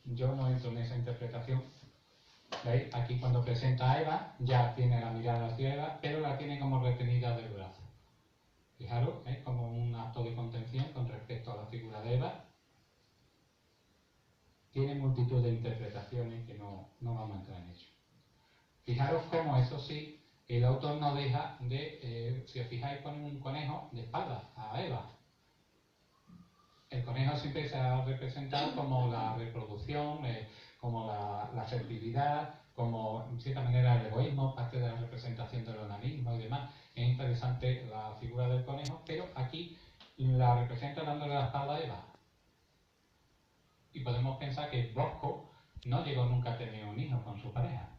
yo no entro en esa interpretación. ¿Veis? Aquí cuando presenta a Eva, ya tiene la mirada hacia Eva, pero la tiene como retenida del brazo. Fijaros, como un acto de contención con respecto a la figura de Eva. Tiene multitud de interpretaciones que no vamos a entrar en ello. Fijaros cómo, eso sí, el autor no deja de, si os fijáis, pone un conejo de espaldas a Eva. El conejo siempre se ha representado como la reproducción, como la fertilidad, como en cierta manera el egoísmo, parte de la representación del onanismo y demás. Es interesante la figura del conejo, pero aquí la representa dándole la espalda a Eva. Y podemos pensar que Bosco no llegó nunca a tener un hijo con su pareja.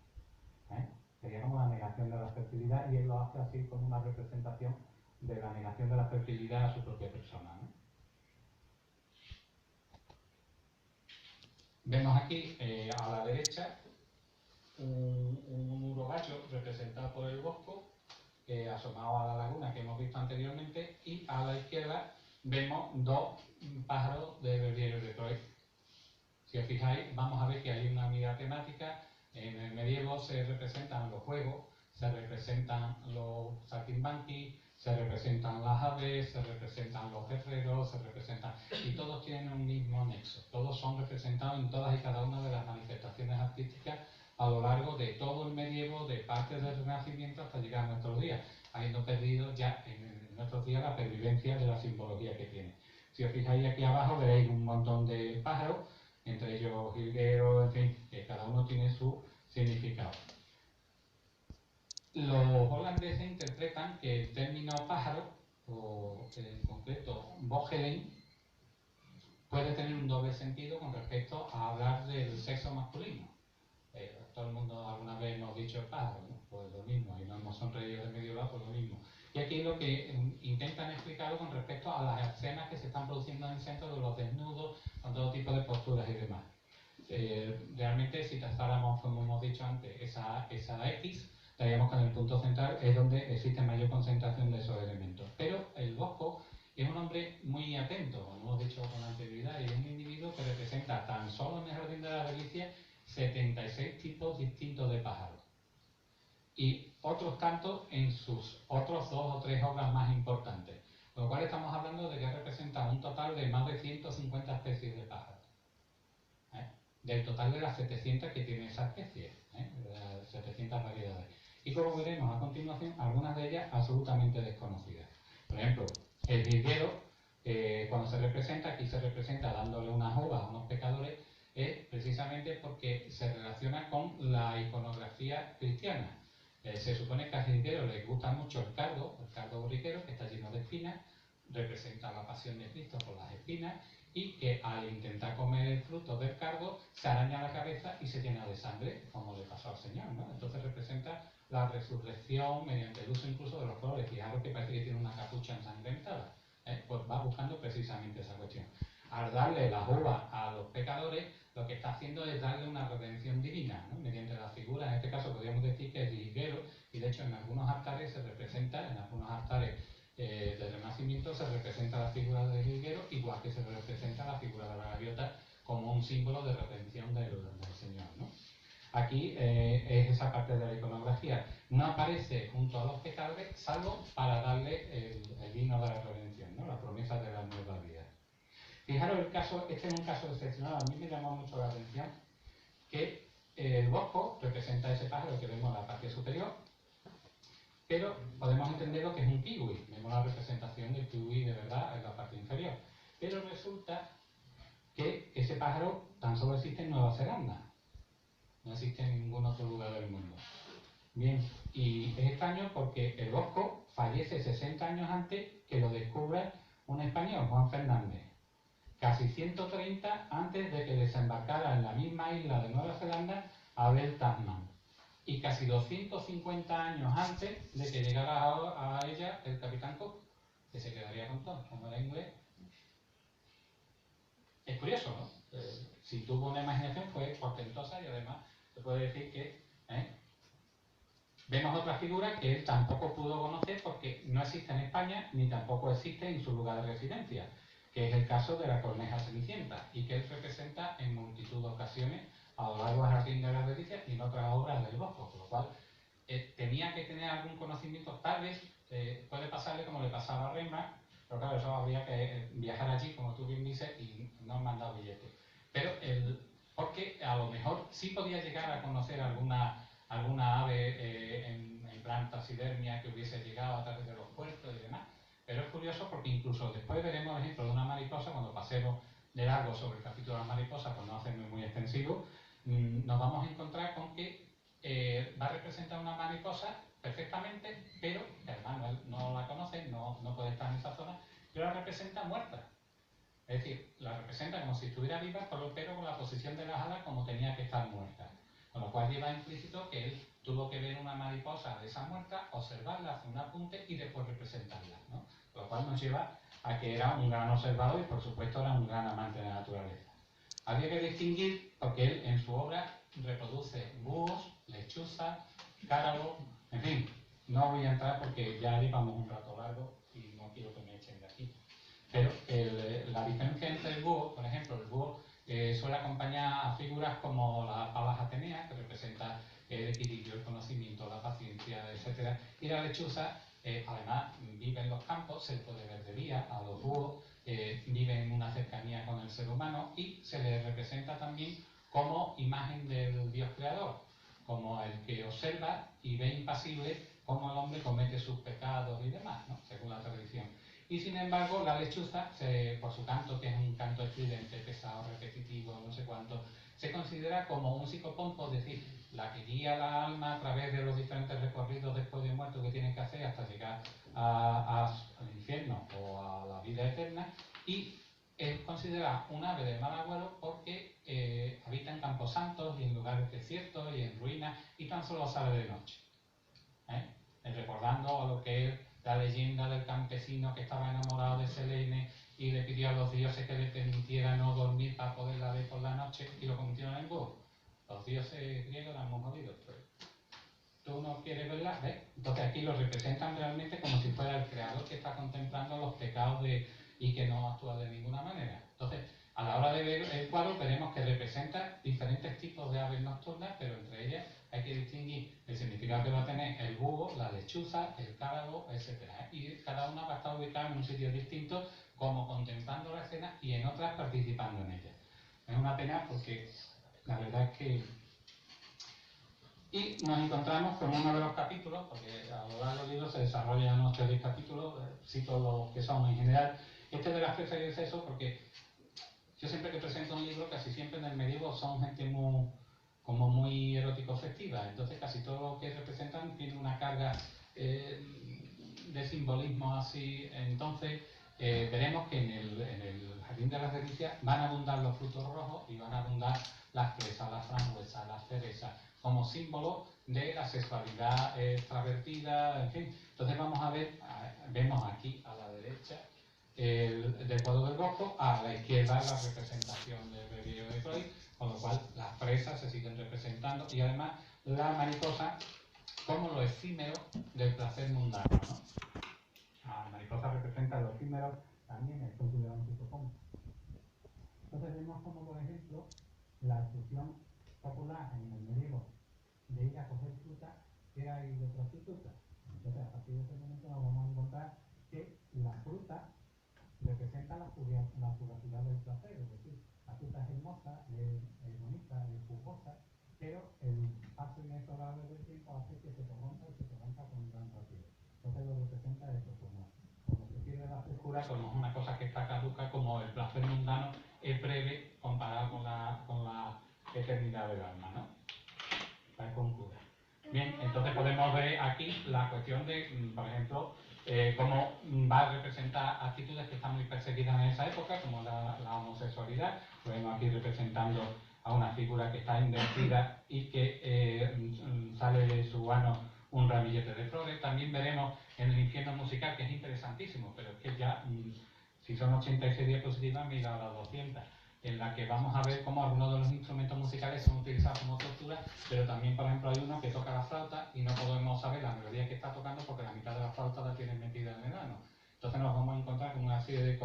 Sería como la negación de la fertilidad, y él lo hace así como una representación de la negación de la fertilidad a su propia persona, ¿no? Vemos aquí a la derecha un urogallo representado por el Bosco, asomado a la laguna que hemos visto anteriormente, y a la izquierda vemos dos pájaros de Berdiero de Troyes. Si os fijáis, vamos a ver que hay una unidad temática. En el medievo se representan los juegos, se representan los saltimbanquis, se representan las aves, se representan los guerreros, se representan... y todos tienen un mismo nexo. Todos son representados en todas y cada una de las manifestaciones artísticas a lo largo de todo el medievo, de parte del Renacimiento hasta llegar a nuestros días, habiendo perdido ya en nuestros días la pervivencia de la simbología que tiene. Si os fijáis aquí abajo veréis un montón de pájaros, entre ellos jilgueros, en fin, que cada uno tiene su significado. Los holandeses interpretan que el término pájaro, o en concreto vogelen, puede tener un doble sentido con respecto a hablar del sexo masculino. Todo el mundo alguna vez hemos dicho pájaro, ¿no? Pues lo mismo, y nos hemos sonreído de medio lado, pues lo mismo. Y aquí lo que intentan explicarlo con respecto a las escenas que se están produciendo en el centro, de los desnudos, con todo tipo de posturas y demás. Realmente, si trazáramos, como hemos dicho antes, esa X, daríamos que en el punto central es donde existe mayor concentración de esos elementos. Pero el Bosco es un hombre muy atento, como hemos dicho con anterioridad, y es un individuo que representa tan solo en el Jardín de la Delicia 76 tipos distintos de pájaros. Y otros tantos en sus otros 2 o 3 obras más importantes. Con lo cual estamos hablando de que representa un total de más de 150 especies de pájaros. Del total de las 700 que tiene esa especie, de las 700 variedades. Y como veremos a continuación, algunas de ellas absolutamente desconocidas. Por ejemplo, el jilguero, cuando se representa, aquí se representa dándole unas uvas a unos pecadores, es precisamente porque se relaciona con la iconografía cristiana. Se supone que al jilguero le gusta mucho el cardo borriquero, que está lleno de espinas, representa la pasión de Cristo por las espinas, y que al intentar comer el fruto del cardo se araña la cabeza y se llena de sangre, como le pasó al Señor, ¿no? Entonces representa la resurrección mediante el uso incluso de los colores. Fijaros que parece que tiene una capucha ensangrentada, pues va buscando precisamente esa cuestión. Al darle las uvas a los pecadores, lo que está haciendo es darle una redención divina, ¿no? Mediante la figura. En este caso podríamos decir que es jilguero, y de hecho en algunos altares se representa, en algunos altares del Renacimiento se representa la figura del jilguero, igual que se representa la figura de la gaviota como un símbolo de redención del Señor, ¿no? Aquí es esa parte de la iconografía. No aparece junto a los pecadores, salvo para darle el vino de la redención, ¿no? La promesa de la nueva vida. Fijaros el caso, este es un caso excepcional, a mí me llamó mucho la atención, que el Bosco representa ese pájaro que vemos en la parte superior, pero podemos entenderlo que es un kiwi. Vemos la representación del kiwi de verdad en la parte inferior. Pero resulta que ese pájaro tan solo existe en Nueva Zelanda. No existe en ningún otro lugar del mundo. Bien, y es extraño porque el Bosco fallece 60 años antes que lo descubra un español, Juan Fernández. Casi 130 antes de que desembarcara en la misma isla de Nueva Zelanda Abel Tasman. Y casi 250 años antes de que llegara a ella el capitán Cook, que se quedaría con todo, como era inglés. Es curioso, ¿no? Si tuvo una imaginación fue portentosa, y además se puede decir que... Vemos otra figura que él tampoco pudo conocer porque no existe en España ni tampoco existe en su lugar de residencia, que es el caso de la corneja cenicienta, y que él representa en multitud de ocasiones largo del Jardín de las Delicias y en otras obras del Bosco, con lo cual tenía que tener algún conocimiento, tal vez puede pasarle como le pasaba a Rembrandt, pero claro, eso habría que viajar allí, como tú bien dices, y no han mandado billetes. Pero porque a lo mejor sí podía llegar a conocer alguna ave en plan taxidermia que hubiese llegado a través de los puertos y demás. Pero es curioso porque incluso después veremos el ejemplo de una mariposa, cuando pasemos de largo sobre el capítulo de las mariposas, pues no hacerme muy extensivo, nos vamos a encontrar con que va a representar una mariposa perfectamente, pero que además no la conoce, no puede estar en esa zona, pero la representa muerta. Es decir, la representa como si estuviera viva, pero con la posición de las alas como tenía que estar muerta. Con lo cual lleva implícito que él tuvo que ver una mariposa de esa muerta, observarla, hacer un apunte y después representarla, ¿no? Con lo cual nos lleva a que era un gran observador y por supuesto era un gran amante de la naturaleza. Habría que distinguir, porque él en su obra reproduce búhos, lechuzas, cárabos, en fin, no voy a entrar porque ya llevamos un rato largo y no quiero que me echen de aquí. Pero la diferencia entre el búho, por ejemplo, el búho suele acompañar a figuras como las palas ateneas, que representa el equilibrio, el conocimiento, la paciencia, etc. Y la lechuza, además, vive en los campos, se puede ver de día, a los búhos, viven en una cercanía con el ser humano y se les representa también como imagen del Dios creador, como el que observa y ve impasible cómo el hombre comete sus pecados y demás, ¿no? Según la tradición. Y sin embargo, la lechuza, por su canto, que es un canto estridente, pesado, repetitivo, no sé cuánto, se considera como un psicopompo, es decir, la que guía la alma a través de los diferentes recorridos después de muerto que tienen que hacer hasta llegar al infierno o a la vida eterna, y es considerada un ave de mal agüero porque habita en camposantos y en lugares desiertos y en ruinas y tan solo sale de noche. Recordando a lo que es la leyenda del campesino que estaba enamorado de Selene y le pidió a los dioses que le permitiera no dormir para poderla ver por la noche y lo convirtieron en búho. Los dioses griegos eran muy jodidos, pues. Tú no quieres verla, ¿ves? Entonces aquí lo representan realmente como si fuera el creador que está contemplando los pecados y que no actúa de ninguna manera. Entonces, a la hora de ver el cuadro veremos que representa diferentes tipos de aves nocturnas, pero entre ellas hay que distinguir el significado que va a tener el búho, la lechuza, el cárabo, etc. Y cada una va a estar ubicada en un sitio distinto, como contemplando la escena y en otras participando en ella. Es una pena porque la verdad es que... Y nos encontramos con uno de los capítulos, porque a lo largo del libro se desarrollan unos 10 capítulos, cito los que son en general. Este de las presas y el sexo, porque yo siempre que presento un libro, casi siempre en el medievo son gente muy erótico-festiva, entonces casi todo lo que representan tiene una carga de simbolismo así. Entonces veremos que en el Jardín de las Delicias van a abundar los frutos rojos y van a abundar las fresas, las frambuesas, las cerezas, como símbolo de la sexualidad extravertida, en fin. Entonces vamos a ver, vemos aquí a la derecha del cuadro del Bosco, a la izquierda la representación del Breviario de Freud, con lo cual las fresas se siguen representando y además la mariposa como lo efímero del placer mundano, ¿no? La mariposa representa lo efímero, también es considerado un psicopompo. Entonces vemos como, por ejemplo, la expresión popular en el medievo de ir a coger fruta era ir de prostituta. Entonces, a partir de ese momento nos vamos a encontrar que la fruta representa la fugacidad del placer, es decir, la fruta es hermosa, es bonita, es jugosa, pero el paso inexorable del tiempo hace que se corrompa y se corrompa con gran rapidez. Entonces lo representa eso, como se pierde la frescura, como una cosa que está caduca, como el placer mundano es breve comparado con la eternidad del alma, ¿no? La concluda. Bien, entonces podemos ver aquí la cuestión de, por ejemplo, cómo va a representar actitudes que están muy perseguidas en esa época, como la homosexualidad. Lo vemos aquí representando a una figura que está invertida y que sale de su ano un ramillete de flores. También veremos en el infierno musical, que es interesantísimo, pero es que ya, si son 86 diapositivas, mira a las 200. En la que vamos a ver cómo algunos de los instrumentos musicales son utilizados como tortura, pero también, por ejemplo, hay uno que toca la flauta y no podemos saber la melodía que está tocando porque la mitad de la flauta la tienen metida en el ano. Entonces nos vamos a encontrar con una serie de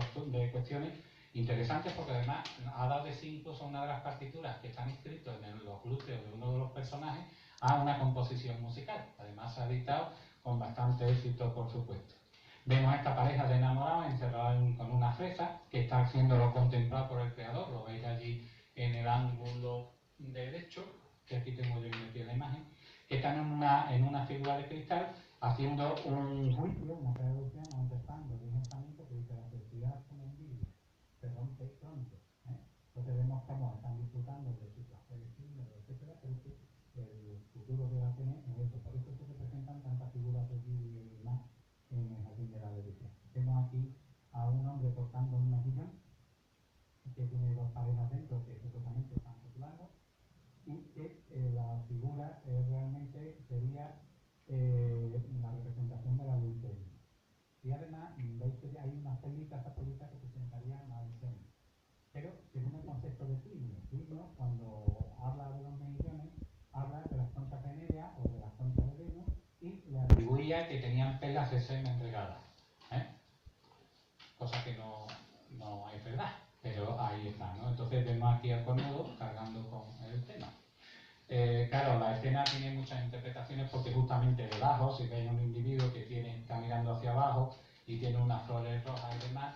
cuestiones Interesantes porque además ha dado de sí incluso una de las partituras que están inscritos en los glúteos de uno de los personajes a una composición musical. Además se ha editado con bastante éxito, por supuesto. Vemos a esta pareja de enamorados encerrada con una fresa que está siendo contemplado por el creador. Lo veis allí en el ángulo derecho, que aquí tengo yo metido la imagen, que están en una figura de cristal haciendo un juicio, una traducción, un testando de un estamento que dice: la felicidad como un vidrio se rompe pronto. Entonces vemos cómo están disfrutando de su placer, etcétera, pero que el futuro que va a tener es eso. Por eso se representan tantas figuras de vidrio y demás en el jardín de la Delicias. Vemos aquí a un hombre portando un mejillón que tiene dos parejas dentro que supuestamente están jugando, y que la figura realmente sería la representación de la dulcería. Y además veis que hay unas celitas que presentarían la escena. Pero según el concepto de Plinio, cuando habla de los mejillones, habla de las conchas de Medea o de las conchas de Venus y le atribuía que tenían pelas de semen regadas. Cosa que no es verdad, pero ahí está, ¿no? Entonces vemos aquí al cornudo cargando con el tema. Claro, la escena tiene muchas interpretaciones porque justamente debajo, si veis un individuo que está mirando hacia abajo y tiene unas flores rojas y demás,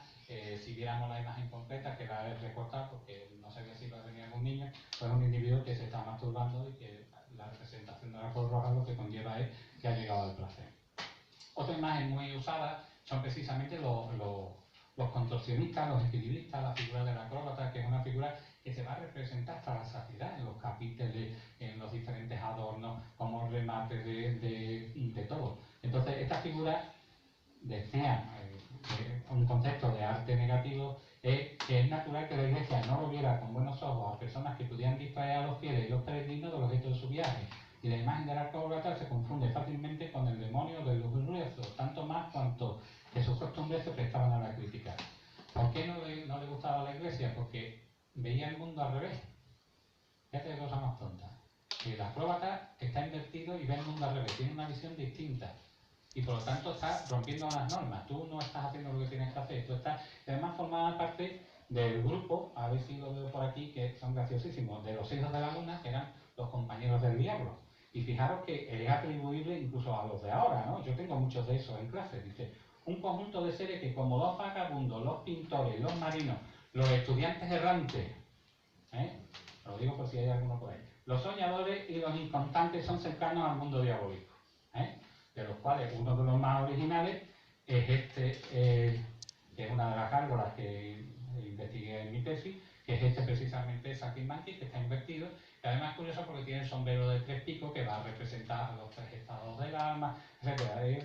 si viéramos la imagen completa, que la he recortado porque no sabía si iba a venir algún niño, pues es un individuo que se está masturbando y que la representación de la flor roja lo que conlleva es que ha llegado al placer. Otra imagen muy usada son precisamente los contorsionistas, los equilibristas, la figura del acróbata, que es una figura que se va a representar hasta la saciedad en los capiteles, en los diferentes adornos, como remate de todo. Entonces, esta figura, decía un concepto de arte negativo, es que es natural que la Iglesia no lo viera con buenos ojos a personas que pudieran distraer a los fieles y los peregrinos del objeto de su viaje. Y la imagen del acróbata se confunde fácilmente con el demonio del lujurioso, tanto más cuanto que sus costumbres se prestaban a la crítica. ¿Por qué no le gustaba a la Iglesia? Porque veía el mundo al revés. Fíjate qué cosa más tonta. El acróbata está invertido y ve el mundo al revés, tiene una visión distinta. Y por lo tanto está rompiendo las normas. Tú no estás haciendo lo que tienes que hacer. Tú estás, además, formaba parte del grupo, a ver si lo veo por aquí, que son graciosísimos, de los hijos de la luna, que eran los compañeros del diablo. Y fijaros que es atribuible incluso a los de ahora, ¿no? Yo tengo muchos de esos en clase. Dice, un conjunto de seres que, como los vagabundos, los pintores, los marinos, los estudiantes errantes, lo digo por si hay alguno por ahí, los soñadores y los inconstantes son cercanos al mundo diabólico, de los cuales uno de los más originales es que es una de las gárgolas que investigué en mi tesis, que es precisamente Saltimbanqui, que está invertido, que además es curioso porque tiene el sombrero de 3 picos que va a representar a los 3 estados del alma, etc.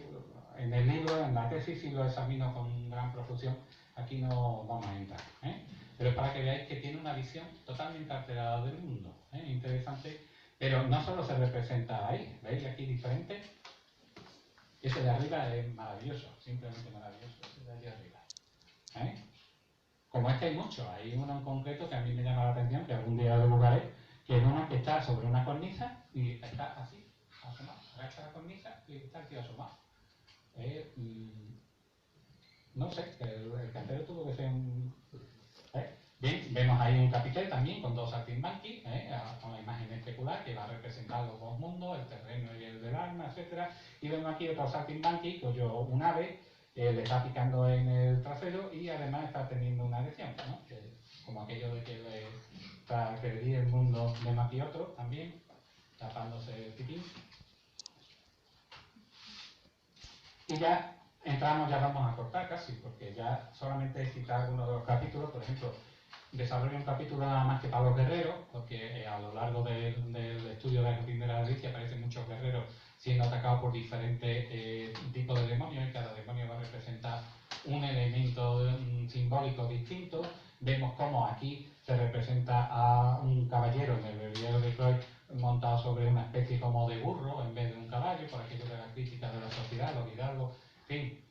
En el libro, en la tesis, sí lo examino con gran profusión, aquí no vamos a entrar. Pero para que veáis que tiene una visión totalmente alterada del mundo, interesante, pero no solo se representa ahí, ¿veis aquí diferente? Ese de arriba es maravilloso, simplemente maravilloso, ese de allí arriba. Como este hay muchos, hay uno en concreto que a mí me llama la atención, que algún día divulgaré, que es uno que está sobre una cornisa y está así, asomado, agacha la cornisa y está el tío asomado. No sé, el cantero tuvo que ser un... Bien, vemos ahí un capitel también con 2 saltimbanquis, con la imagen especular que va a representar los 2 mundos, el terreno y el del alma, etc. Y vemos aquí otro saltimbanqui, cuyo un ave le está picando en el trasero y además está teniendo una erección, ¿no? Como aquello de que le el mundo de Mapiotro también, tapándose el pipín. Y ya entramos, ya vamos a cortar casi, porque ya solamente he citado algunos de los capítulos. Por ejemplo, desarrollo un capítulo nada más que para los guerreros, porque a lo largo del estudio de la Jardín de la Delicia aparecen muchos guerreros siendo atacados por diferentes tipos de demonios, y cada demonio va a representar un elemento simbólico distinto. Vemos cómo aquí se representa a un caballero en el breviario de Croix montado sobre una especie como de burro en vez de un caballo, por aquello de la crítica de la sociedad, los hidalgos, en fin,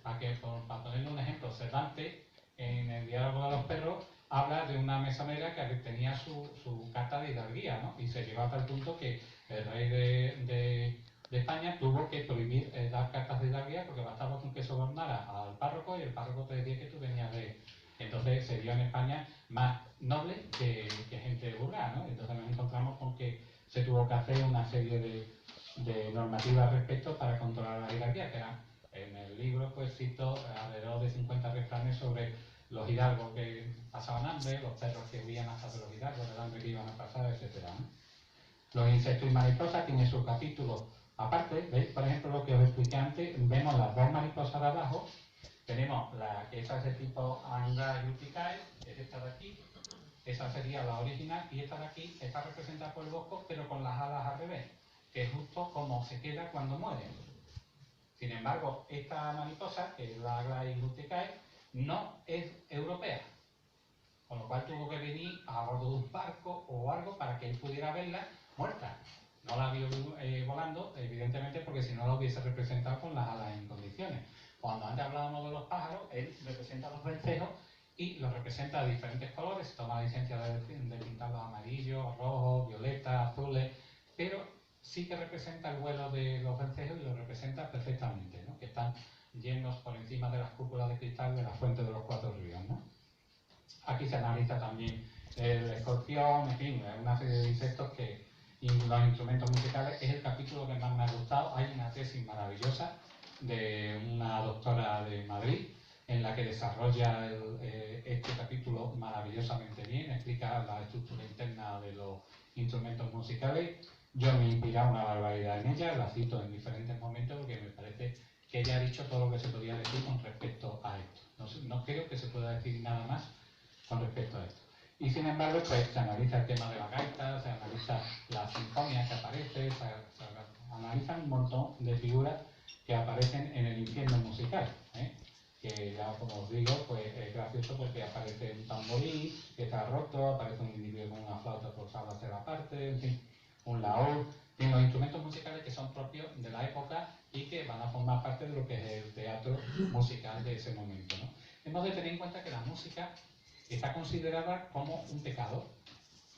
para ponerle un ejemplo, Cervantes, en el diálogo de los perros, habla de una mesonera que tenía su carta de hidalguía, ¿no? Y se llevó hasta el punto que el rey de España tuvo que prohibir dar cartas de hidalguía porque bastaba con que sobornara al párroco y el párroco te decía que tú venías Entonces se dio en España más noble que gente vulgar, ¿no? Entonces nos encontramos con que se tuvo que hacer una serie de normativas respecto para controlar la jerarquía, que eran, en el libro pues cito alrededor de 50 refranes sobre los hidalgos que pasaban hambre, los perros que huían hasta de los hidalgos, del hambre que iban a pasar, etc., ¿no? Los insectos y mariposas tienen su capítulo aparte, ¿veis? Por ejemplo, lo que os expliqué antes, vemos las dos mariposas de abajo, tenemos la que esa es de tipo Anga Urticae, que es esta de aquí, esa sería la original, y esta de aquí está representada por el bosco, pero con las alas al revés, que es justo como se queda cuando muere. Sin embargo, esta mariposa, que es la Anga Urticae, no es europea, con lo cual tuvo que venir a bordo de un barco o algo para que él pudiera verla muerta. No la vio volando, evidentemente, porque si no la hubiese representado con las alas en condiciones. Cuando antes hablábamos de los pájaros, él representa a los vencejos y los representa de diferentes colores, toma la licencia de pintarlos amarillos, rojos, violetas, azules, pero sí que representa el vuelo de los vencejos y lo representa perfectamente, ¿no? Que están llenos por encima de las cúpulas de cristal de la fuente de los cuatro ríos, ¿no? Aquí se analiza también el escorpión, en fin, una serie de insectos que, y los instrumentos musicales. Es el capítulo que más me ha gustado. Hay una tesis maravillosa de una doctora de Madrid en la que desarrolla este capítulo maravillosamente bien, explica la estructura interna de los instrumentos musicales. Yo me he inspirado una barbaridad en ella, la cito en diferentes momentos porque me parece que ella ha dicho todo lo que se podía decir con respecto a esto. No creo que se pueda decir nada más con respecto a esto. Y sin embargo, pues se analiza el tema de la gaita, se analiza la sinfonía que aparece, se analizan un montón de figuras que aparecen en el infierno musical, ¿eh? Que ya como os digo, pues es gracioso porque aparece un tamborín que está roto, aparece un individuo con una flauta forzada hacia la parte, en fin, un laúd, en los instrumentos musicales que son propios de la época y que van a formar parte de lo que es el teatro musical de ese momento, ¿no? Hemos de tener en cuenta que la música está considerada como un pecado.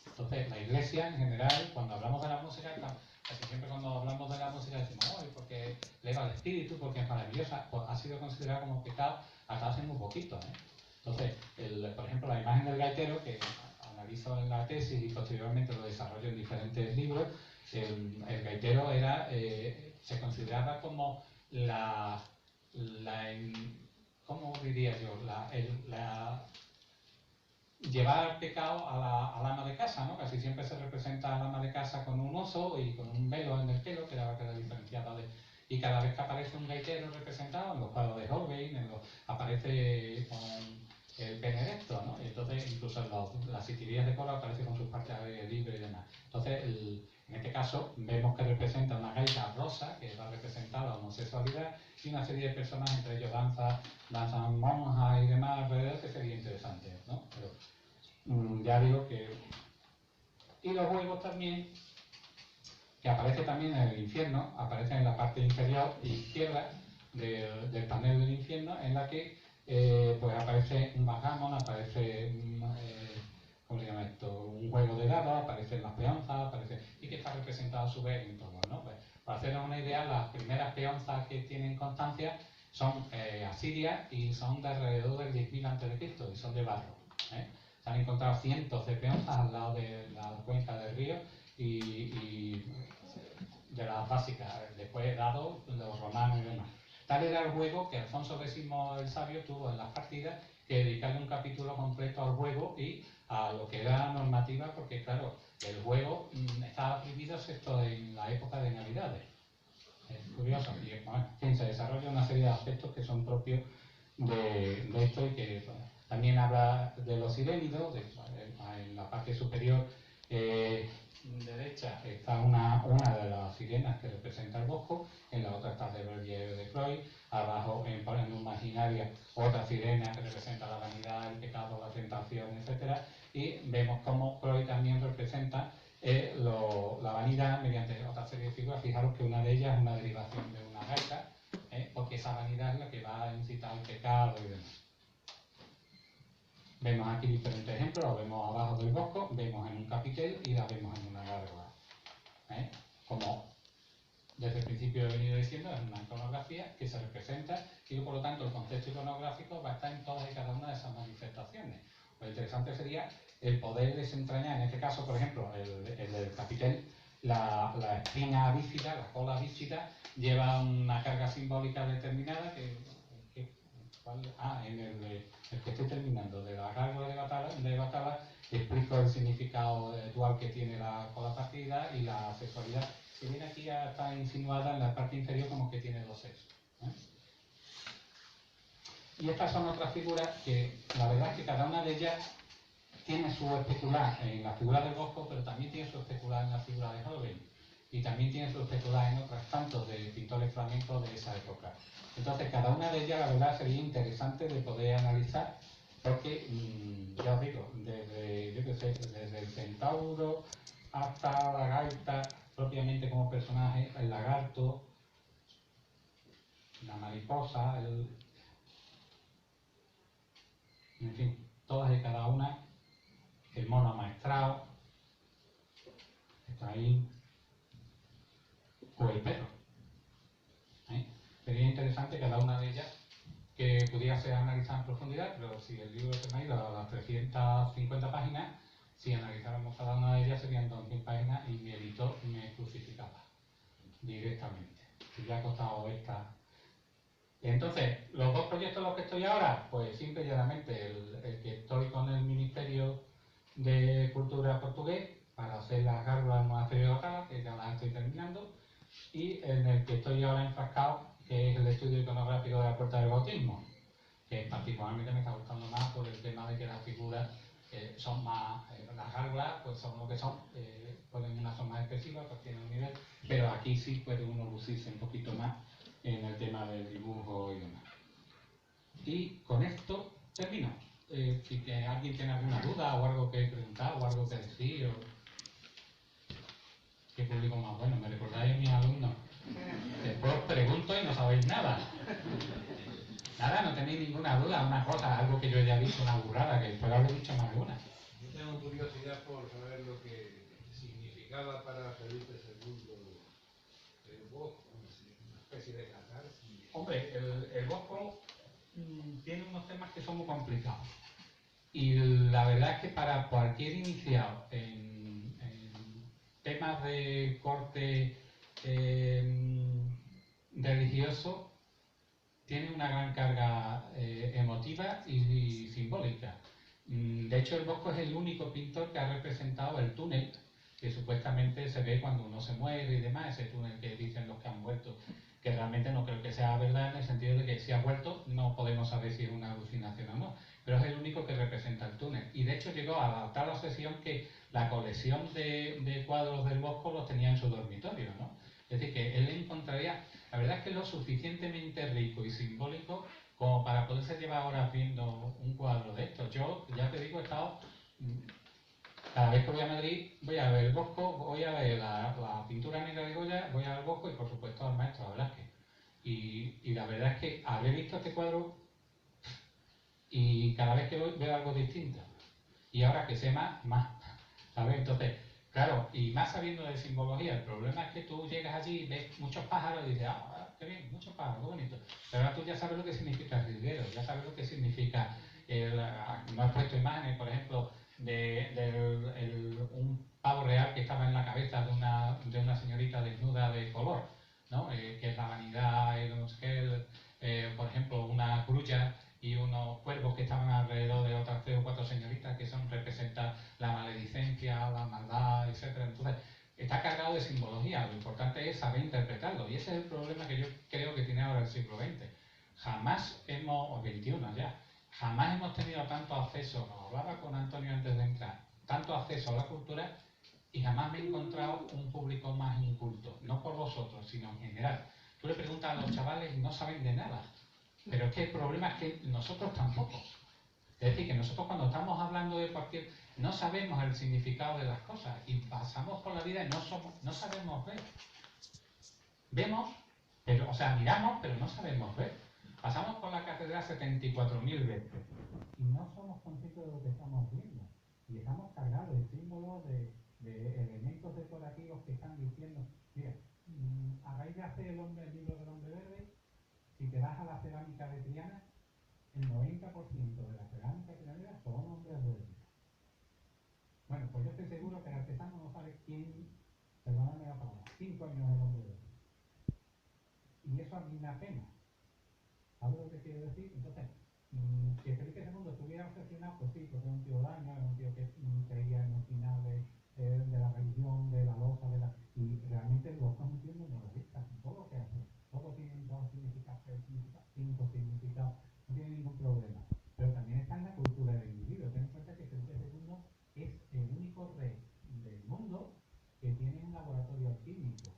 Entonces, la Iglesia en general, cuando hablamos de la música, casi siempre cuando hablamos de la música decimos, oh, porque eleva el espíritu, porque es maravillosa, pues ha sido considerada como pecado hasta hace muy poquito, ¿eh? Entonces, por ejemplo, la imagen del gaitero, que analizo en la tesis y posteriormente lo desarrollo en diferentes libros, el gaitero era, se consideraba como ¿cómo diría yo? Llevar al pecado al ama de casa, ¿no? Casi siempre se representa al ama de casa con un oso y con un velo en el pelo, que era la que era diferenciada de... Y cada vez que aparece un gaitero representado, en los cuadros de Holbein, aparece con el pene erecto, ¿no? Y entonces, incluso en las sitirías de coro aparece con sus partes libres y demás. Entonces, en este caso, vemos que representa una gaita rosa, que va a representar la homosexualidad, y una serie de personas, entre ellos danzan monjas y demás alrededor, que sería interesante, ¿no? Pero, ya digo que... Y los huevos también, que aparece también en el infierno, aparece en la parte inferior izquierda del panel del infierno, en la que pues aparece un backgammon, aparece ¿cómo se llama esto? Un juego de dados, aparecen las peonzas, y que está representado a su vez en todo, ¿no? Pues, para hacernos una idea, las primeras peonzas que tienen constancia son asirias y son de alrededor del 10.000 a.C. y son de barro, ¿eh? Se han encontrado cientos de peonzas al lado de la cuenca del río y de las básicas, después dados los romanos y demás. Tal era el juego que Alfonso X el Sabio tuvo en las partidas que dedicarle un capítulo completo al juego y a lo que era la normativa, porque claro, el juego estaba prohibido excepto en la época de Navidades. Es curioso, y bueno, en fin, se desarrolla una serie de aspectos que son propios de esto y que bueno, también habla de los sirénidos, en la parte superior derecha está una de las sirenas que representa el bosco, en la otra está de Berger de Freud, abajo en imaginaria otra sirena que representa la vanidad, el pecado, la tentación, etc. Y vemos cómo Freud también representa la vanidad mediante otra serie de figuras. Fijaros que una de ellas es una derivación de una gaita, porque esa vanidad es la que va a incitar al pecado y demás. Vemos aquí diferentes ejemplos, lo vemos abajo del bosco, vemos en un capitel y la vemos en una gárgola. Como desde el principio he venido diciendo, es una iconografía que se representa y por lo tanto el concepto iconográfico va a estar en todas y cada una de esas manifestaciones. Lo interesante sería el poder desentrañar, en este caso, por ejemplo, el del capitel, la espina bífida, la cola bífida, lleva una carga simbólica determinada en el que estoy terminando, de la gárgola de Batala, explico el significado dual que tiene la cola partida y la sexualidad que viene aquí está insinuada en la parte inferior como que tiene dos sexos. Y estas son otras figuras que la verdad es que cada una de ellas tiene su especular en la figura del Bosco, pero también tiene su especular en la figura de Holbein. Y también tiene su especular en otros tantos de pintores flamencos de esa época. Entonces, cada una de ellas, la verdad, sería interesante de poder analizar, porque, ya os digo, desde el centauro hasta la gaita, propiamente como personaje, el lagarto, la mariposa, en fin, todas y cada una, el mono amaestrado, está ahí, o el perro. Sería interesante cada una de ellas que pudiera ser analizada en profundidad, pero si el libro se me ha ido a las 350 páginas, si analizáramos cada una de ellas serían 2.000 páginas y mi editor me crucificaba directamente. Si ya ha costado esta. Entonces, los dos proyectos en los que estoy ahora, pues simple y llanamente el que estoy con el Ministerio de Cultura portugués para hacer las gárgolas del monasterio de Batala, que ya las estoy terminando, y en el que estoy ahora enfrascado, que es el estudio iconográfico de la Puerta del Bautismo, que particularmente me está gustando más por el tema de que las figuras son más, las gárgolas pues son lo que son, unas son más expresivas, pues tienen un nivel, pero aquí sí puede uno lucirse un poquito más en el tema del dibujo y demás. Y con esto termino. Si que alguien tiene alguna duda o algo que preguntar o algo que decir, o qué público más bueno, me recordáis a mis alumnos. Después os pregunto y no sabéis nada. Nada, no tenéis ninguna duda, una cosa, algo que yo haya dicho, una burrada, que pueda haber dicho más de una. Yo tengo curiosidad por saber lo que significaba para Felipe II el Bosco, una especie de catarsis. Hombre, el Bosco tiene unos temas que son muy complicados. Y la verdad es que para cualquier iniciado en temas de corte religioso, tiene una gran carga emotiva y simbólica. De hecho, el Bosco es el único pintor que ha representado el túnel que supuestamente se ve cuando uno se muere y demás, ese túnel que dicen los que han muerto, que realmente no creo que sea verdad en el sentido de que si ha muerto no podemos saber si es una alucinación o no, pero es el único que representa el túnel. Y de hecho llegó a adaptar la obsesión que la colección de cuadros del Bosco los tenía en su dormitorio, ¿no? Es decir, que él encontraría, la verdad es que es lo suficientemente rico y simbólico como para poderse llevar horas viendo un cuadro de estos. Yo, ya te digo, he estado, cada vez que voy a Madrid, voy a ver el Bosco, voy a ver la pintura negra de Goya, voy a ver el Bosco y por supuesto al maestro Velázquez. Y la verdad es que haber visto este cuadro y cada vez que voy veo algo distinto. Y ahora que sé más, ¿sabes? Entonces, claro, y más sabiendo de simbología, el problema es que tú llegas allí y ves muchos pájaros y dices, qué bien, muchos pájaros, qué bonito. Pero ahora tú ya sabes lo que significa el jilguero, ya sabes lo que significa, no he puesto imágenes, por ejemplo, un pavo real que estaba en la cabeza de una señorita desnuda de color, ¿no? Que es la vanidad, por ejemplo, una grulla y unos cuervos que estaban alrededor de otras 3 o 4 señoritas que representan la maledicencia, la maldad, etc. Entonces, está cargado de simbología, lo importante es saber interpretarlo y ese es el problema que yo creo que tiene ahora el siglo XX. Jamás o XXI ya, jamás hemos tenido tanto acceso, hablaba con Antonio antes de entrar, tanto acceso a la cultura y jamás me he encontrado un público más inculto, no por vosotros, sino en general. Tú le preguntas a los chavales y no saben de nada. Pero es que el problema es que nosotros tampoco. Es decir, que nosotros cuando estamos hablando de cualquier... no sabemos el significado de las cosas y pasamos por la vida y no sabemos ver. Vemos, pero, o sea, miramos, pero no sabemos ver. Pasamos por la catedral 74.000 veces y no somos conscientes de lo que estamos viendo. Y estamos cargados de símbolos, de elementos decorativos que están diciendo, mira, hagáis raíz de hacer el libro del hombre verde, si te vas a la cerámica de Triana, el 90% de la cerámica trianera son hombres verdes. Bueno, pues yo estoy seguro que el artesano no sabe quién, perdóname la palabra, 5 años el hombre verde. Y eso a mí me apena. ¿Sabes lo que quiero decir? Entonces, que Felipe II estuviera obsesionado, pues sí, porque era un tío daño, era un tío que creía en el final de la religión, de la loza, y realmente lo está metiendo en la lista, en todo lo que hace. Todo tiene 2 significados, 3 significados, 5 significados, no tiene ningún problema. Pero también está en la cultura del individuo. Ten en cuenta que Felipe II es el único rey del mundo que tiene un laboratorio alquímico.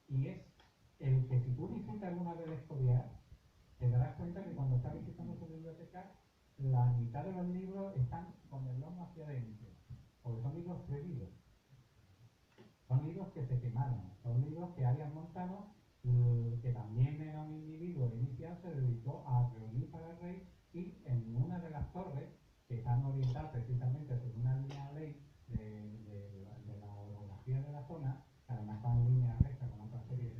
Y es el que, si tú visitas alguna vez el Escorial, te darás cuenta que cuando estás visitando su biblioteca, la mitad de los libros están con el lomo hacia adentro, porque son libros prohibidos. Son libros que se quemaron, son libros que Arias Montano, que también era un individuo inicial, se dedicó a reunir para el rey, y en una de las torres, que están orientadas precisamente por una línea ley de la orografía de la zona, que además están en línea recta con otra serie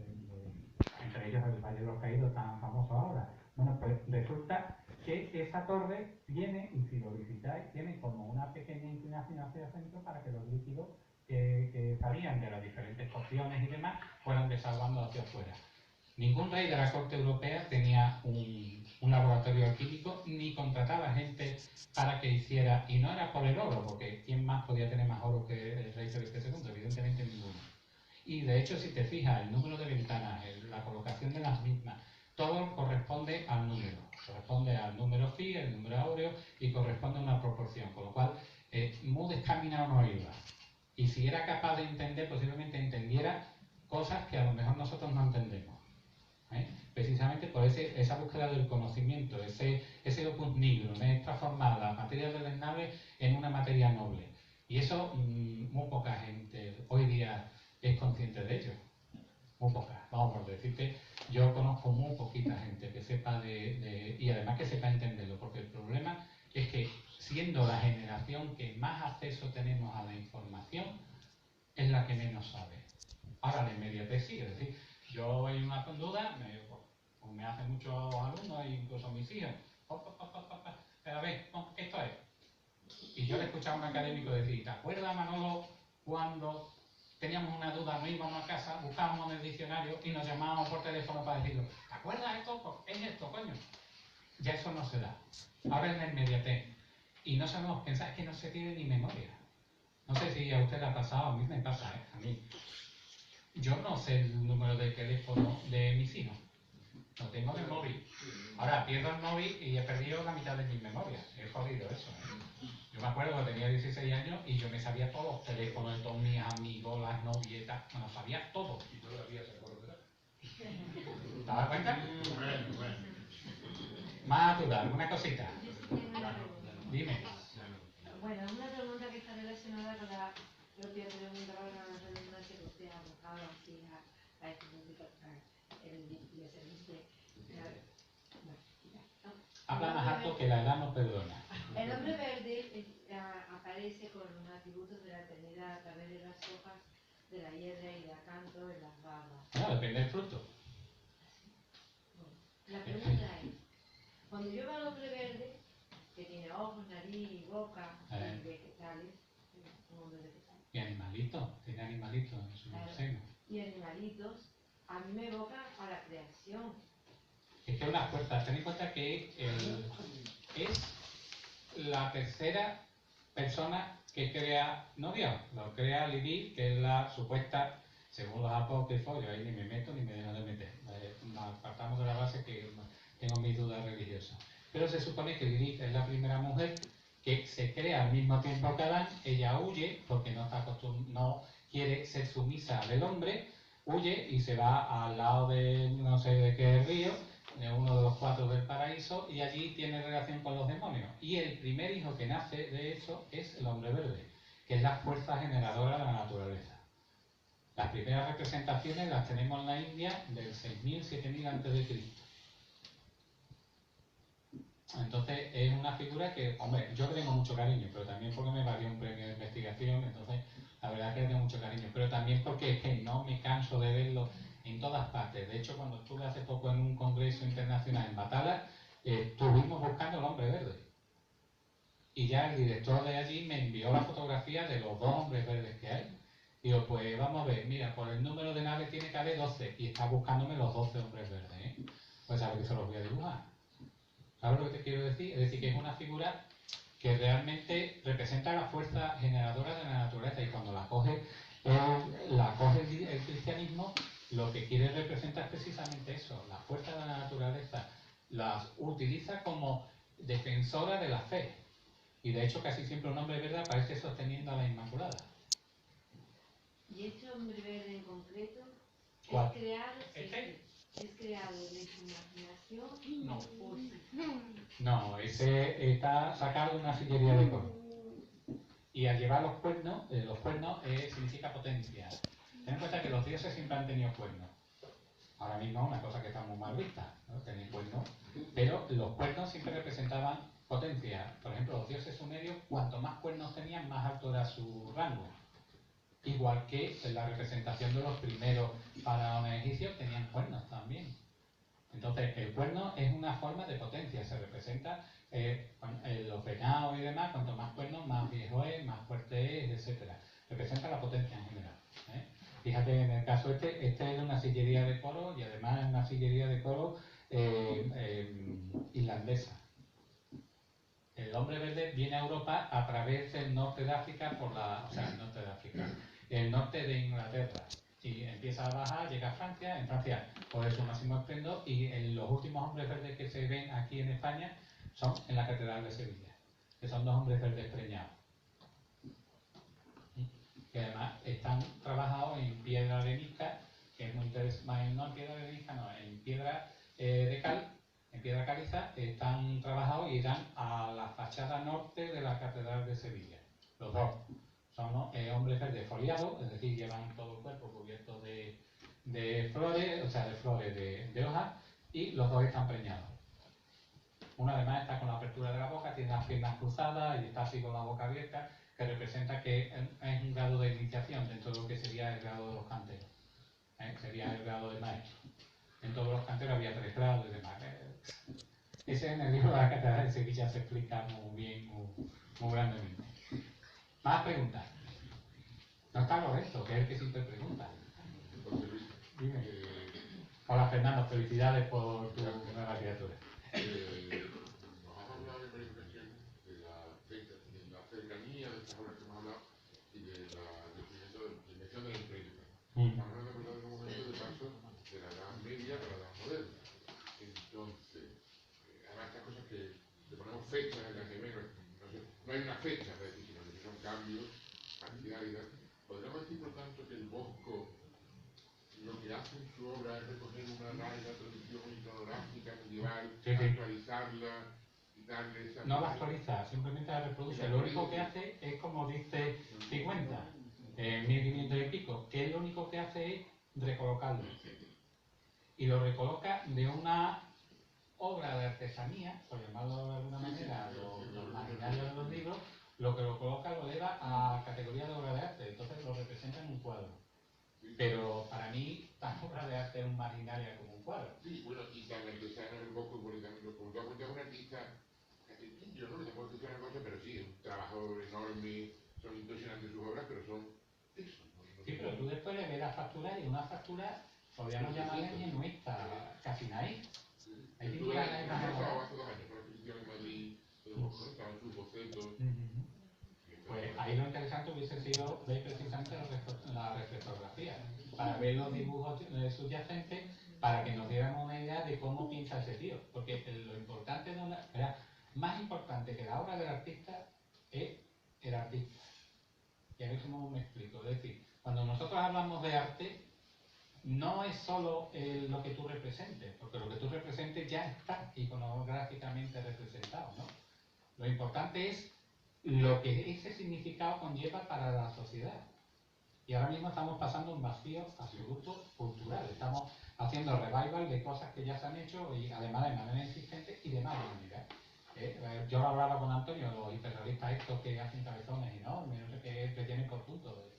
entre ellos el Valle de los Caídos, tan famoso ahora. Bueno, pues resulta que esa torre tiene, y si lo visitáis, tiene como una pequeña inclinación hacia el centro para que los líquidos que salían de las diferentes cocciones y demás fueran desaguando hacia afuera. Ningún rey de la corte europea tenía un laboratorio alquímico ni contrataba gente para que hiciera, y no era por el oro, porque ¿quién más podía tener más oro que el rey Felipe II? Evidentemente ninguno. Y de hecho, si te fijas, el número de ventanas, la colocación de las mismas, todo corresponde al número. Corresponde al número phi, el número áureo, y corresponde a una proporción. Con lo cual, muy descaminado no iba. Y si era capaz de entender, posiblemente entendiera cosas que a lo mejor nosotros no entendemos. Precisamente por esa búsqueda del conocimiento, ese opus nigrum, transformar las materias deleznables en una materia noble. Y eso muy poca gente hoy día es consciente de ello. Muy poca. Vamos por decirte, yo conozco muy poquita gente que sepa y además que sepa entenderlo, porque el problema es que siendo la generación que más acceso tenemos a la información, es la que menos sabe. Ahora la inmediatez sí, es decir, yo hay una duda, me hacen muchos alumnos, incluso mis hijos, pero a ver, esto es. Y yo le he escuchado a un académico decir, ¿te acuerdas, Manolo, cuando teníamos una duda, no íbamos a casa, buscábamos en el diccionario y nos llamábamos por teléfono para decirlo? ¿Te acuerdas esto? Es esto, coño. Ya eso no se da. Ahora es la inmediatez. Y no sabemos pensar, es que no se tiene ni memoria. No sé si a usted le ha pasado, a mí me pasa, a mí. Yo no sé el número de teléfono de mis hijos. No tengo el móvil. Ahora pierdo el móvil y he perdido la mitad de mis memorias. He jodido eso. Yo me acuerdo que tenía 16 años y yo me sabía todos los teléfonos de todos mis amigos, las novietas, me lo sabía todo. Y todavía se acordará. ¿Te das cuenta? Bueno. Más duda, ¿alguna cosita? Dime. Bueno, una pregunta que está relacionada con la propia pregunta para la redundancia que usted ha abocado así a este público, y servicio. Habla más alto que la edad no perdona. El hombre verde aparece con los atributos de la eternidad a través de las hojas de la hierba y de acanto en las barbas. No, depende del fruto. Bueno, la pregunta es, cuando yo veo al hombre verde, que tiene ojos, nariz y boca, y vegetales, un hombre vegetal. Y animalitos, tiene animalitos en su seno. Y animalitos, a mí me evoca a la creación. Es que unas puertas, ten en cuenta que es la tercera persona que crea, no Dios, lo crea Lilith, que es la supuesta, según los apócrifos, yo ahí ni me meto ni me dejo de meter. Partamos de la base que tengo mis dudas religiosas. Pero se supone que Lilith es la primera mujer que se crea al mismo tiempo que Adán. Ella huye porque no quiere ser sumisa del hombre, huye y se va al lado de no sé de qué río, de uno de los 4 del paraíso, y allí tiene relación con los demonios. Y el primer hijo que nace de eso es el hombre verde, que es la fuerza generadora de la naturaleza. Las primeras representaciones las tenemos en la India del 6000, 7000 a.C. Entonces es una figura que, hombre, yo le tengo mucho cariño, pero también porque me valió un premio de investigación, entonces la verdad verdad es que le tengo mucho cariño, pero también porque es que no me canso de verlo en todas partes. De hecho, cuando estuve hace poco en un congreso internacional en Batala, estuvimos buscando el hombre verde. Y ya el director de allí me envió la fotografía de los 2 hombres verdes que hay. Digo, pues vamos a ver, mira, por el número de naves tiene que haber 12 y está buscándome los 12 hombres verdes, ¿eh? Pues a ver que se los voy a dibujar. ¿Sabes lo que te quiero decir? Es decir, que es una figura que realmente representa la fuerza generadora de la naturaleza y cuando la coge el cristianismo, lo que quiere representar es precisamente eso, la fuerza de la naturaleza. Las utiliza como defensora de la fe. Y de hecho casi siempre un hombre verde aparece sosteniendo a la Inmaculada. ¿Y este hombre verde en concreto ¿Cuál? es creado de su imaginación? No. ¿O sí? No, ese está sacado de una sillería de coro. Y al llevar los cuernos significa potencia. Ten en cuenta que los dioses siempre han tenido cuernos. Ahora mismo es una cosa que está muy mal vista, ¿no? Tener cuernos. Pero los cuernos siempre representaban potencia. Por ejemplo, los dioses sumerios, cuanto más cuernos tenían, más alto era su rango. Igual que en la representación de los primeros faraones egipcios tenían cuernos también. Entonces, el cuerno es una forma de potencia, se representa los venados y demás, cuanto más cuernos, más viejo es, más fuerte es, etc. Representa la potencia en general. Fíjate, en el caso este es de una sillería de coro y además es una sillería de coro irlandesa. El hombre verde viene a Europa a través del norte de África, el norte de Inglaterra. Y empieza a bajar, llega a Francia, en Francia por su máximo esplendor, y los últimos hombres verdes que se ven aquí en España son en la Catedral de Sevilla, que son 2 hombres verdes preñados. Que además están trabajados en piedra arenisca, que es muy interesante, no en piedra arenisca, no, en piedra de cal, en piedra caliza, están trabajados y irán a la fachada norte de la Catedral de Sevilla. Los 2 son hombres verdes foliados, es decir, llevan todo el cuerpo cubierto de flores, o sea, de hojas, y los 2 están preñados. Uno además está con la apertura de la boca, tiene las piernas cruzadas y está así con la boca abierta, que representa que es un grado de iniciación dentro de lo que sería el grado de los canteros. Sería el grado de maestro. En todos los canteros había 3 grados y demás. Ese en el libro de la Catedral de Sevilla se explica muy bien, muy grandemente. Más preguntas. No está Lorenzo, que es el que siempre pregunta. Dime. Hola Fernando, felicidades por tu nueva criatura. Nos has hablado en varias ocasiones de la cercanía de estas obras que hemos hablado y de la definición de la imprenta. Estamos hablando de un momento de paso de la Edad Media a la Edad Moderna. Entonces, además estas cosas que le ponemos fechas en las gemelas, no hay una fecha, es decir, sino que son cambios parciales. ¿Podríamos decir, por tanto, que el Bosco lo que hace en su obra es recoger una larga tradición iconográfica medieval, actualizarla y darle esa... No la actualiza, simplemente la reproduce. Lo único que hace es, como dice 50, 1500 y pico, que él lo único que hace es recolocarlo. Y lo recoloca de una obra de artesanía, por llamarlo de alguna manera, los maquinarios de los libros, lo que lo coloca lo eleva a categoría de obra de arte, entonces lo representa en un cuadro. Pero para mí, la obra de arte es un marginalia como un cuadro. Sí, bueno, y tan artesano en el Bosco, porque también lo contó, porque es un artista, yo no le tengo que decir una cosa, pero sí, es un trabajo enorme, son impresionantes sus obras, pero son eso. Sí, pero tú después le ves la factura y una factura, podríamos llamarla ingenuista, casi naif. Hay que mirar la imagen. Hace 2 años, por la exposición en Madrid, estaban sus bocetos. Pues ahí lo interesante hubiese sido ver precisamente la reflexografía, para ver los dibujos subyacentes, para que nos diéramos una idea de cómo piensa ese tío. Porque lo importante más importante que la obra del artista es el artista. Y a ver cómo me explico. Es decir, cuando nosotros hablamos de arte, no es solo lo que tú representes, porque lo que tú representes ya está iconográficamente representado, ¿no? Lo importante es lo que ese significado conlleva para la sociedad. Y ahora mismo estamos pasando un vacío absoluto cultural. Estamos haciendo revival de cosas que ya se han hecho y además de manera insistente y de mala manera. Yo lo hablaba con Antonio, los hiperrealistas estos que hacen cabezones enormes, no sé qué, que tienen por punto.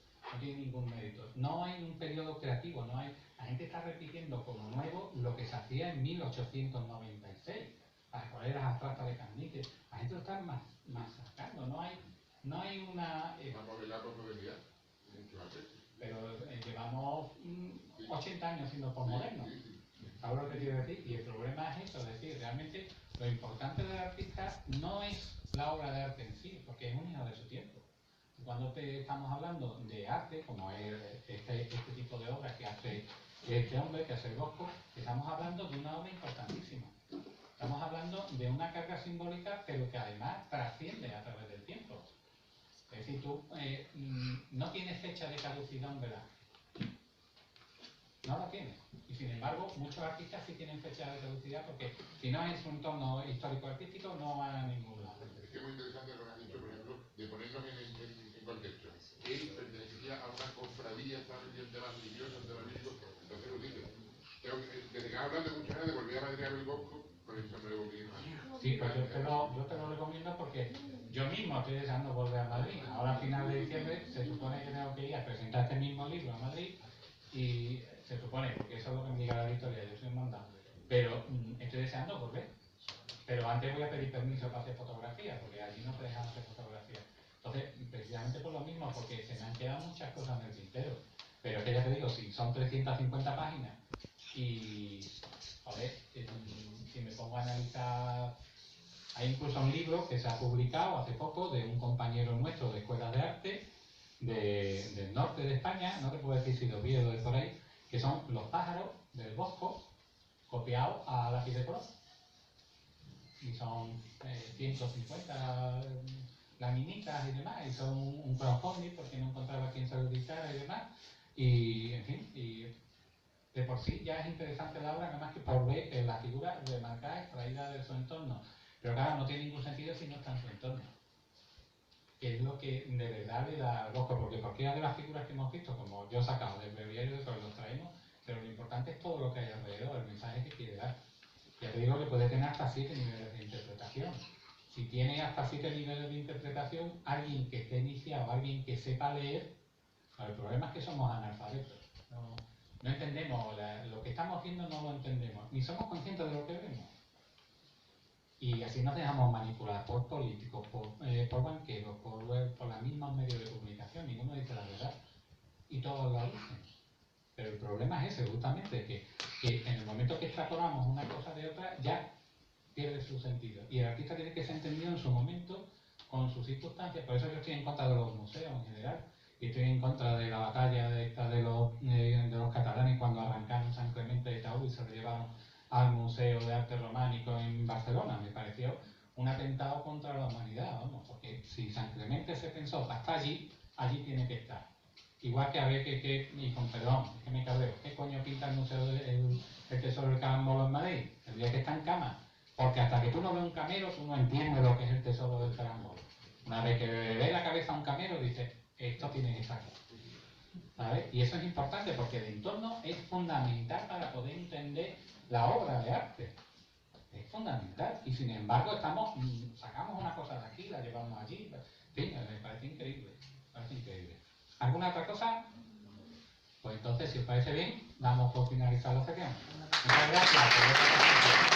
tiene ningún mérito. No hay un periodo creativo, no hay. La gente está repitiendo como nuevo lo que se hacía en 1896, para poner las abstractas de Carnique. La gente lo está masacrando, no hay una. Vamos a ver la posmodernidad, mucho antes. Pero llevamos 80 años siendo posmodernos. ¿Sabes lo que quiero decir? Y el problema es eso, es decir, realmente lo importante del artista no es la obra de arte en sí, porque es un hijo de su tiempo. Cuando estamos hablando de arte, como es este tipo de obra que hace este hombre, que hace el Bosco, estamos hablando de una obra importantísima. Estamos hablando de una carga simbólica, pero que además trasciende a través del tiempo. Es decir, tú no tienes fecha de caducidad, ¿verdad? No la tienes. Y sin embargo, muchos artistas sí tienen fecha de caducidad porque si no es un entorno histórico-artístico no van a ningún lado. Es que es muy interesante lo que has dicho, por ejemplo, de ponernos en contexto. Él pertenecía a una cofradía, ¿sabes?, de más religiosos, de más místicos. Entonces lo dice. Desde que has hablado de muchas veces, volví a Madrid a ver el Bosco, por eso me lo volví a Madrid. Sí, pues yo te lo recomiendo porque yo mismo estoy deseando volver a Madrid. Ahora a final de diciembre se supone que tengo que ir a presentar este mismo libro a Madrid y se supone, porque eso es lo que me diga la editorial, yo soy un mandado. Pero estoy deseando volver. Pero antes voy a pedir permiso para hacer fotografía, porque allí no te dejan hacer fotografía. Entonces, precisamente por lo mismo, porque se me han quedado muchas cosas en el tintero. Pero es que ya te digo, si son 350 páginas y, joder, si me pongo a analizar, hay incluso un libro que se ha publicado hace poco de un compañero nuestro de escuelas de arte del norte de España, no te puedo decir si de Oviedo o de por ahí, que son los pájaros del Bosco copiados a lápiz de color. Y son 150 laminitas y demás, y son un crowdfunding porque no encontraba quien se lo editara y demás. Y, en fin, y de por sí ya es interesante la obra, nada más que por ver la figura remarcada, extraída de su entorno. Pero claro, no tiene ningún sentido si no está en su entorno. Que es lo que de verdad le da al Bosco, porque cualquiera de las figuras que hemos visto, como yo he sacado del breviario de todos los traemos, pero lo importante es todo lo que hay alrededor, el mensaje que quiere dar. Ya te digo que puede tener hasta 7 niveles de interpretación. Si tiene hasta 7 niveles de interpretación, alguien que esté iniciado, alguien que sepa leer, el problema es que somos analfabetos. No entendemos, lo que estamos viendo no lo entendemos, ni somos conscientes de lo que vemos. Y así nos dejamos manipular por políticos, por banqueros, por los mismos medios de comunicación, ninguno dice la verdad. Y todos la dicen. Pero el problema es ese, justamente, que en el momento que extrapolamos una cosa de otra, ya pierde su sentido. Y el artista tiene que ser entendido en su momento, con sus circunstancias. Por eso yo estoy en contra de los museos en general. Y estoy en contra de la batalla de los catalanes cuando arrancaron San Clemente de Taú y se lo llevaron al Museo de Arte Románico en Barcelona. Me pareció un atentado contra la humanidad, vamos, porque si San Clemente se pensó hasta allí, allí tiene que estar. Igual que a ver y con perdón, que me cabreo, ¿qué coño pinta el Museo el Tesoro del Carámbolo en Madrid? El día que está en cama. Porque hasta que tú no ves un camero, tú no entiendes lo que es el Tesoro del Carámbolo. Una vez que ve la cabeza a un camero, dices, esto tiene que estar aquí. ¿Sabes? Y eso es importante porque el entorno es fundamental para poder entender la obra de arte. Es fundamental. Y sin embargo, sacamos una cosa de aquí, la llevamos allí. En fin, me parece increíble. ¿Alguna otra cosa? Pues entonces, si os parece bien, damos por finalizar la sesión. Muchas gracias por vuestra atención.